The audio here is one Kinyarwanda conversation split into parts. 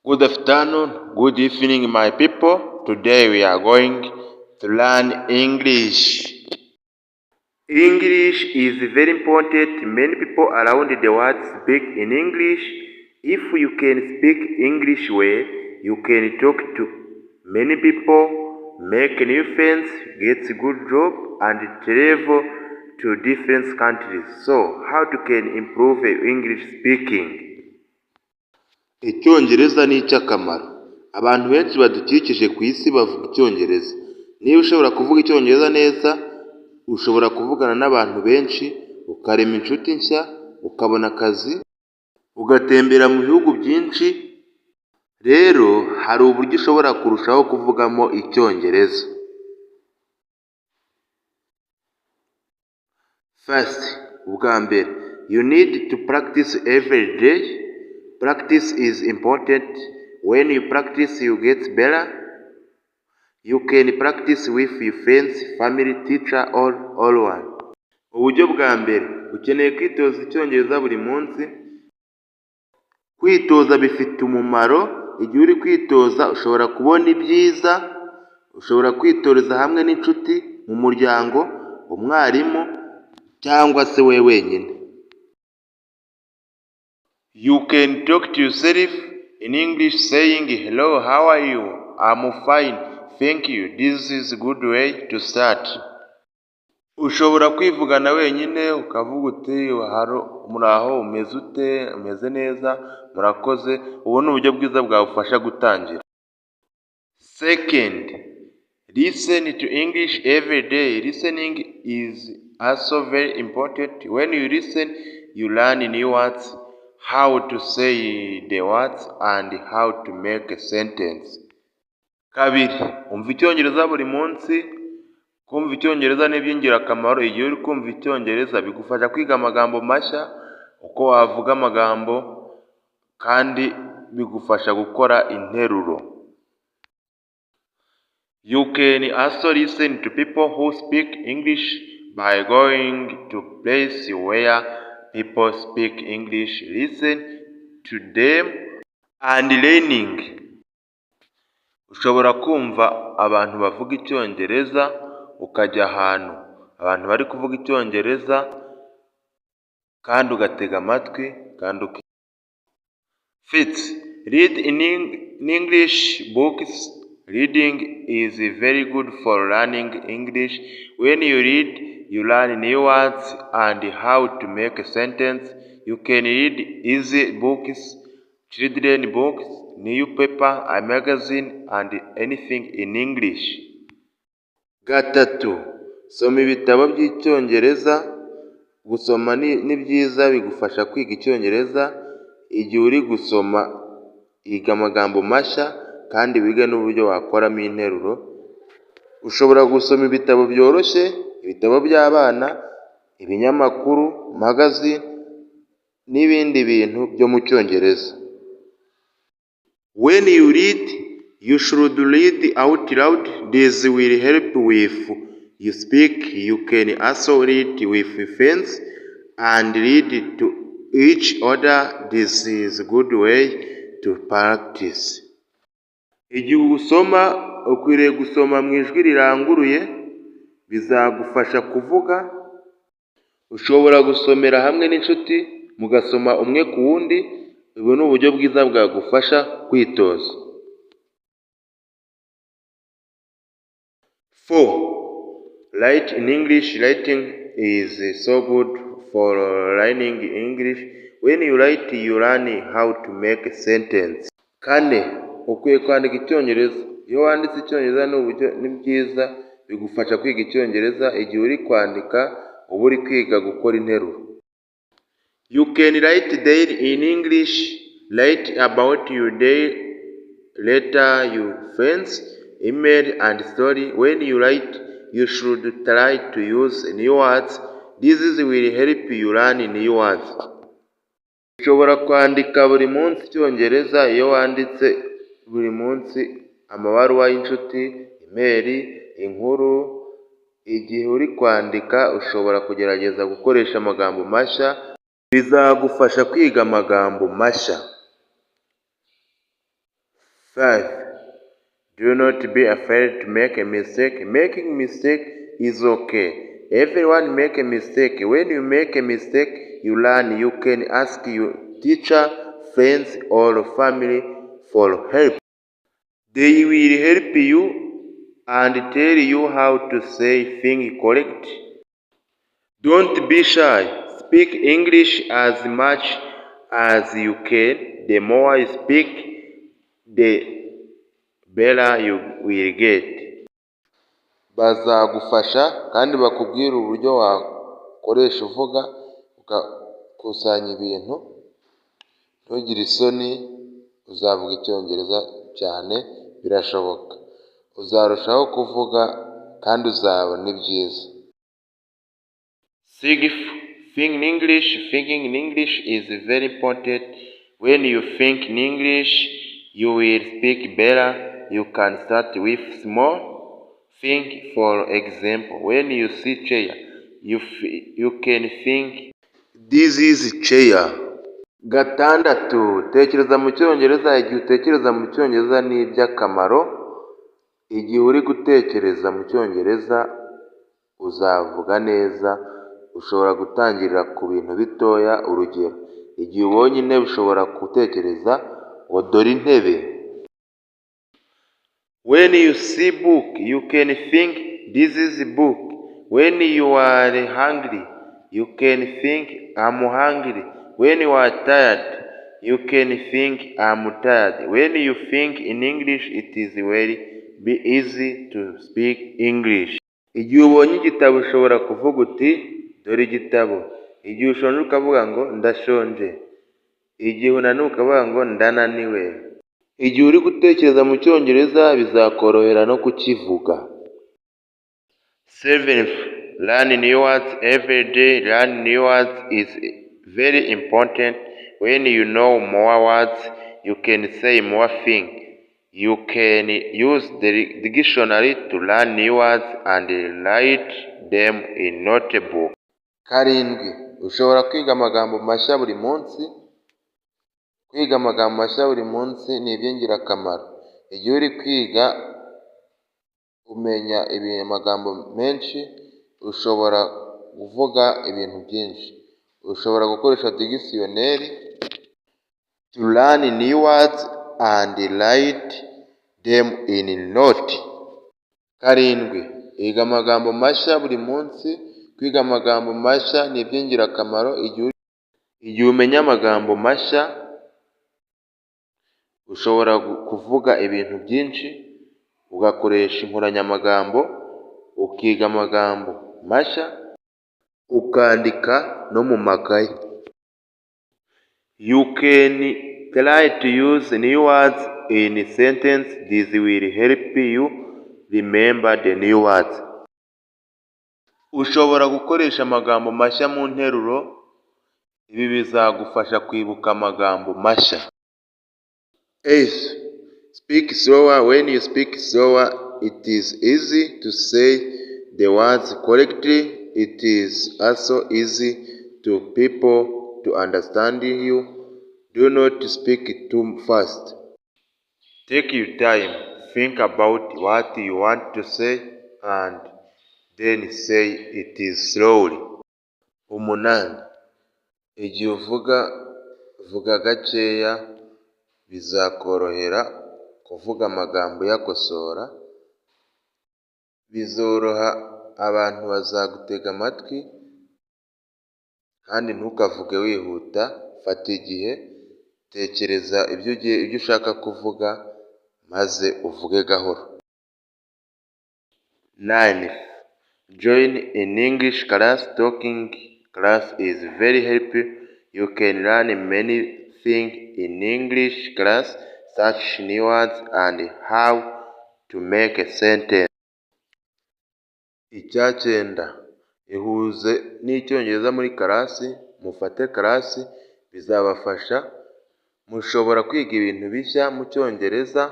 Good afternoon, good evening, my people. Today we are going to learn English. English is very important. Many people around the world speak in English. If you can speak English well, you can talk to many people, make new friends, get good job, and travel to different countries. So, how to can improve English speaking? Icyongereza ni icy'akamaro. Abantu benshi badukikije ku isi bavuga icyongereza. Niba ushobora kuvuga icyongereza neza, ushobora kuvugana n'abantu benshi, ukarema inshuti nshya, ukabona akazi, ugatembera mu bihugu byinshi. Rero hari uburyo ushobora kurushaho kuvugamo icyongereza. First, ubwa mbere, you need to practice every day. Practice is important. When you practice, you get better. You can practice with your friends, family, teacher, or all one. Uburyo bwa mbere, ukeneye kwitoza icyongereza buri munsi. Kwitoza bifite umumaro. Igihe uri kwitoza, ushobora kubona ibyiza. Ushobora kwitoreza hamwe n'inshuti, mu muryango, umwarimu, cyangwa se we wenyine. You can talk to yourself in English saying, hello, how are you? I'm fine, thank you. This is a good way to start. Ushobora kwivugana wenyine ukavuga uti muraho, umeze ute, umeze neza, murakoze. Ubu ni uburyo bwiza bwagufasha gutangira. Second, listen to English every day. Listening is also very important. When you listen, you learn new words, how to say the words, and how to make a sentence. Kabiri, umva icyongereza buri munsi. Kumva icyongereza ni iby'ingirakamaro. Igihe uri kumva icyongereza bigufasha kwiga amagambo mashya, uko wavuga amagambo, kandi bigufasha gukora interuro. You can also listen to people who speak English by going to places where people speak English. Listen to them and learning. Ushobora kumva abantu bavuga icyongereza, ukajya ahantu abantu bari kuvuga icyongereza, kandi ugatega amatwi, kandi Fifth, read in English books. Reading is very good for learning English. When you read, you learn new words and how to make a sentence. You can read easy books, children books, newspaper, a magazine, and anything in English. Gatatu, soma ibitabo by'icyongereza. Gusoma ni byiza, bigufasha kwiga icyongereza. Igihe uri gusoma, yiga amagambo mashya, kandi wiga n'uburyo wakoramo interuro. Ushobora gusoma ibitabo byoroshye, ibitabo by'abana, ibinyamakuru, magazine, n'ibindi bintu byo mu cyongereza. When you read, you should read out loud. This will help with you speak. You can also read with friends and read to each other. This is a good way to practice. Igihe usoma, ukwiriye gusoma mu ijwi riranguruye, bizagufasha kuvuga. Ushobora gusomera hamwe n'inshuti, mugasoma umwe ku wundi. Ubu ni uburyo bwiza bwagufasha kwitoza. 4. Write in English. Writing is so good for learning English. When you write, you learn how to make a sentence. 4. Ukwiye kwandika icyongereza. Iyo wanditse icyongereza ni byiza, bigufasha kwiga icyongereza. Igihe uri kwandika, uba uri kwiga gukora interuro. You can write daily in English. Write about your day, letter, your friends, email, and story. When you write, you should try to use new words. This will help you learn new words. Ushobora kwandika buri munsi icyongereza. Iyo wanditse buri munsi amabaruwa y'inshuti, email, inkuru, igihe uri kwandika ushobora kugerageza gukoresha amagambo mashya. Bizagufasha kwiga amagambo mashya. 5. Do not be afraid to make a mistake. Making mistake is okay. Everyone make a mistake. When you make a mistake, you learn. You can ask your teacher, friends, or family for help. They will help you and tell you how to say things correct. Don't be shy. Speak English as much as you can. The more you speak, the better you will get. Bazagufasha kandi bakubwira uburyo wakoresha uvuga ugakusanya ibintu. Ntugire isoni, uzavuga icyongereza cyane birashoboka. Uzarushaho kuvuga kandi uzabona ibyiza. 6. Think in English. Thinking in English is very important. When you think in English, you will speak better. You can start with small. Think, for example, when you see chair, you can think, this is chair. 6. Tekereza mu cyongereza. Igihe utekereza mu cyongereza ni iby'akamaro. Igihe uri gutekereza mu cyongereza uzavuga neza. Ushobora gutangirira ku bintu bitoya. Urugero, igihe ubonye intebe ushobora gutekereza ngo dore intebe. When you see book, you can think, this is a book. When you are hungry, you can think, I'm hungry. When you are tired, you can think, I'm tired. When you think in English, it is very easy to speak English. Igihe ubonye igitabo ushobora kuvuga uti dore igitabo. Igihe ushonje ukavuga ngo ndashonje. Igihe unaniwe ukavuga ngo ndananiwe. Igihe uri gutekereza mu cyongereza bizakorohera no kukivuga. 7. Learn new words every day. Learn new words is very important. When you know more words, you can say more things. You can use the dictionary to learn new words and write them in notebook. 7. Ushobora kwiga amagambo mashya buri munsi. Kwiga amagambo mashya buri munsi ni iby'ingirakamaro. Igihe uri kwiga umenya amagambo menshi, ushobora kuvuga ibintu byinshi. Ushobora gukoresha dictionary to learn new words and write them in note. 7. Iga amagambo mashya buri munsi. Kwiga amagambo mashya ni iby'ingirakamaro. Igihe umenya amagambo mashya ushobora kuvuga ibintu byinshi, ugakoresha inkoranyamagambo, ukiga amagambo mashya, ukandika no mu makaye. You can try to use new words in a sentence. This will help you remember the new words. Ushobora gukoresha amagambo mashya mu nteruro. Ibi bizagufasha kwibuka amagambo mashya. 8. Speak slower. When you speak slower, it is easy to say the words correctly. It is also easy to people to understand you. Do not speak too fast. Take your time. Think about what you want to say and then say it is slowly. 8. Igihe vuga gakeya bizakorohera kuvuga amagambo yakosora. Bizoroha, abantu bazagutega amatwi kandi ntukavuge wihuta. Fata igihe, tekereza ibyo ushaka kuvuga maze uvuge gahoro. 9. Join an English class. Talking class is very helpful. You can learn many things in English class, such new words and how to make a sentence. 9. Ihuze n'icyongereza muri karasi. Mufate karasi, bizabafasha. Mushobora kwiga ibintu bishya mu cyongereza,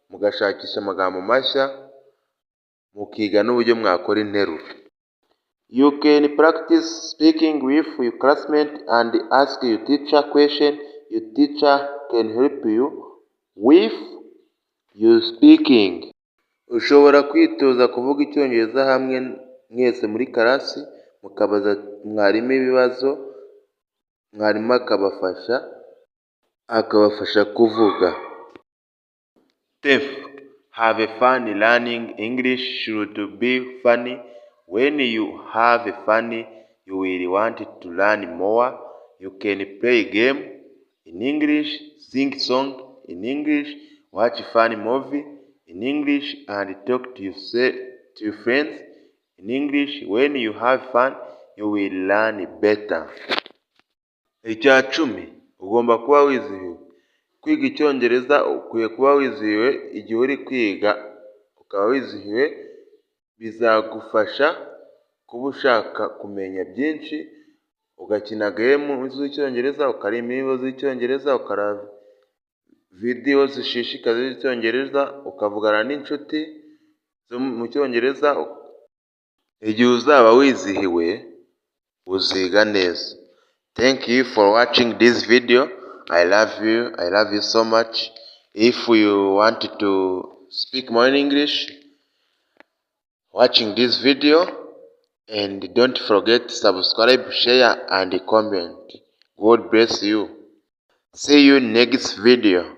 mugashakisha amagambo mashya, mukiga n'uburyo mwakora interuro. You can practice speaking with your classmates and ask your teacher questions. Your teacher can help you with You speaking. Ushobora kwitoza kuvuga icyongereza hamwe mwese muri karasi, mukabaza mwarimu ibibazo, mwarimu akabafasha kuvuga. Have fun learning English should be funny. When you have fun, you will want to learn more. You can play game in English, sing song in English, watch fun movie in English, and talk to your friends in English. When you have fun, you will learn better. Icya cumi, ugomba kuba wizihiwe. Kwiga icyongereza ukwiye kuba wizihiwe. Igihe uri kwiga ukaba wizihiwe, bizagufasha kuba ushaka kumenya byinshi, ugakina game z'icyongereza, ukareba indirimbo z'icyongereza, ukareba video zishishikaje z'icyongereza, ukavugana n'inshuti zo mu cyongereza. Igihe uzaba wizihiwe, uziga neza. Thank you for watching this video. I love you so much. If you want to speak more in English, watching this video, and don't forget to subscribe, share and comment. God bless you. See you next video.